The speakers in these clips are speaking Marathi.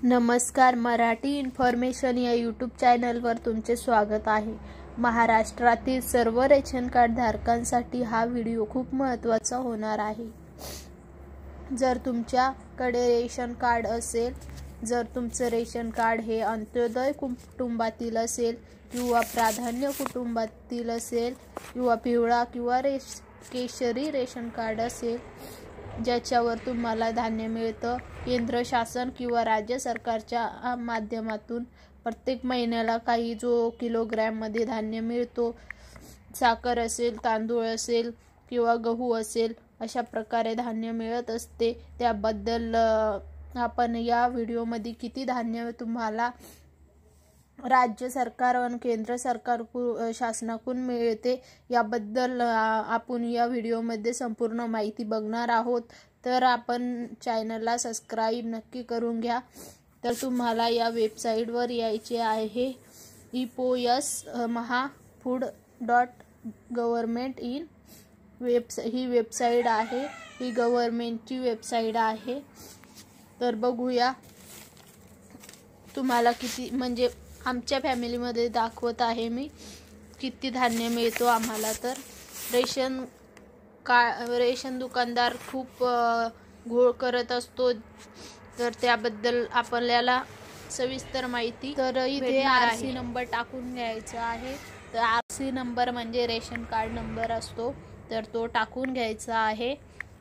नमस्कार, मराठी इन्फॉर्मेशन या यूट्यूब चॅनलवर तुमचे स्वागत आहे। महाराष्ट्रातील सर्व रेशन कार्ड धारकांसाठी हा व्हिडिओ खूप महत्त्वाचा होणार आहे। जर तुमच्याकडे रेशन कार्ड असेल, जर तुमचं रेशन कार्ड हे अंत्योदय कुटुंबातील असेल किंवा प्राधान्य कुटुंबातील असेल किंवा पिवळा किंवा केशरी रेशन कार्ड असेल, ज्याच्यावर तुम्हाला धान्य मिळतं, केंद्र शासन किंवा राज्य सरकारच्या माध्यमातून प्रत्येक महिन्याला काही जो किलोग्रॅम मध्ये धान्य मिळतो, साखर असेल, तांदूळ असेल किंवा गहू असेल, अशा प्रकारे धान्य मिळत असते। त्याबद्दल आपण या व्हिडिओमध्ये किती धान्य तुम्हाला राज्य सरकार आणि केंद्र सरकार शासनाकडून मिळते याबद्दल आपण या व्हिडिओमध्ये संपूर्ण माहिती बघणार आहोत। तर आपण चॅनलला सबस्क्राइब नक्की करून घ्या। तर तुम्हाला या वेबसाईटवर यायचे आहे, epos.maha.food.government.in ही वेबसाईट आहे, ही गव्हर्नमेंटची वेबसाईट आहे। तर बघूया तुम्हाला किती, म्हणजे आमच्या फॅमिलीमध्ये दाखवत आहे मी किती धान्य मिळतो आम्हाला। तर रेशन दुकानदार खूप घोळ करत असतो, तर त्याबद्दल आपल्याला सविस्तर माहिती। तर इथे आरसी नंबर टाकून घ्यायचा आहे। तर आरसी नंबर म्हणजे रेशन कार्ड नंबर असतो, तर तो टाकून घ्यायचा आहे।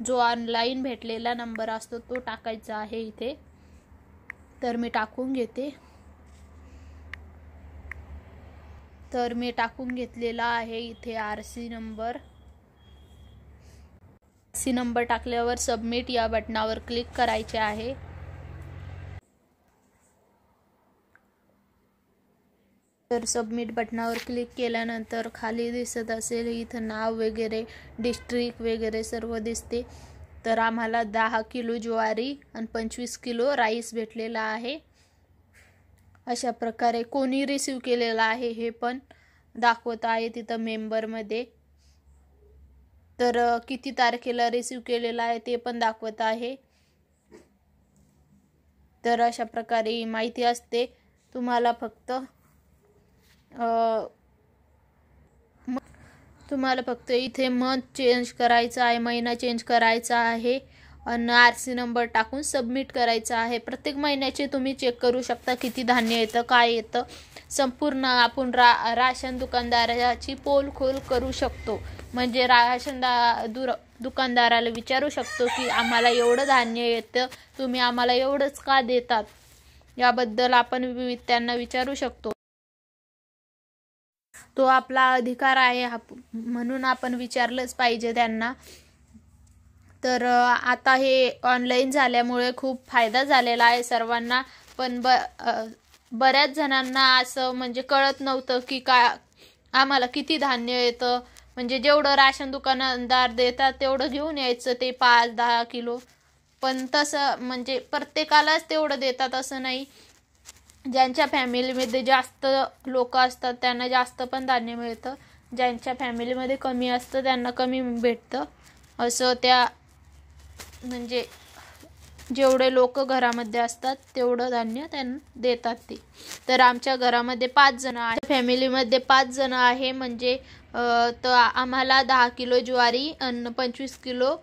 जो ऑनलाइन भेटलेला नंबर असतो तो टाकायचा आहे इथे। तर मी टाकून घेते। तर मी टाकून घेतलेला आहे इथे आरसी नंबर। आरसी नंबर टाकल्यावर सबमिट या बटनावर क्लिक करायचे आहे। तर सबमिट बटनावर क्लिक केल्यानंतर खाली दिसत असेल इथं नाव वगैरे, डिस्ट्रिक्ट वगैरे सर्व दिसते। तर आम्हाला 10 किलो ज्वारी आणि 25 किलो राईस भेटलेला आहे। अशा प्रकारे कोणी रिसीव केलेला आहे हे पण दाखवत आहे तिथं मेंबर मध्ये। तर किती तारखेला रिसीव केलेला आहे ते पण दाखवत आहे। तर अशा प्रकारे माहिती असते। तुम्हाला फक्त इथे मंथ चेंज करायचा आहे, महिना चेंज करायचा आहे आणि आरसी नंबर टाकून सबमिट करायचा आहे। प्रत्येक महिन्याचे तुम्ही चेक करू शकता किती धान्य येतं, काय येतं। संपूर्ण आपण राशन दुकानदाराची पोलखोल करू शकतो, म्हणजे राशन दुकानदाराला विचारू शकतो की आम्हाला एवढं धान्य येतं, तुम्ही आम्हाला एवढंच का देतात, याबद्दल आपण त्यांना विचारू शकतो। तो आपला अधिकार आहे, म्हणून आपण विचारलंच पाहिजे त्यांना। तर आता हे ऑनलाइन झाल्यामुळे खूप फायदा झालेला आहे सर्वांना, पण बऱ्याच जणांना असं म्हणजे कळत नव्हतं की आम्हाला किती धान्य येतं, म्हणजे जेवढं राशन दुकानदार देतात तेवढं घेऊन यायचं, ते 5-10 किलो। पण तसं म्हणजे प्रत्येकालाच तेवढं देतात असं नाही। ज्यांच्या फॅमिलीमध्ये जास्त लोक असतात त्यांना जास्त पण धान्य मिळतं, ज्यांच्या फॅमिलीमध्ये कमी असतं त्यांना कमी भेटतं। असं त्या म्हणजे जेवढे लोक घरामध्ये असतात तेवढं धान्य त्यांना देतात ते। तर आमच्या घरामध्ये 5 जण आहे, फॅमिलीमध्ये 5 जण आहे, म्हणजे तर आम्हाला 10 किलो ज्वारी आणि 25 किलो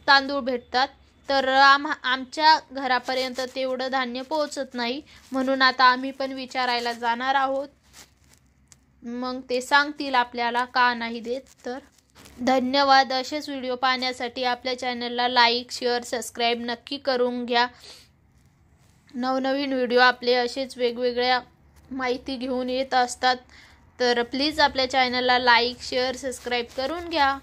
तांदूळ भेटतात। तर आमच्या घरापर्यंत तेवढं धान्य पोहोचत नाही, म्हणून आता आम्ही पण विचारायला जाणार आहोत, मग ते सांगतील आपल्याला का नाही देत। तर धन्यवाद। असेच व्हिडिओ पाहण्यासाठी आपल्या चॅनलला लाईक, शेअर, सबस्क्राइब नक्की करून घ्या। नवनवीन व्हिडिओ आपले असेच वेगवेगळ्या माहिती घेऊन येत असतात, तर प्लीज आपल्या चॅनलला लाईक, शेअर, सबस्क्राइब करून घ्या।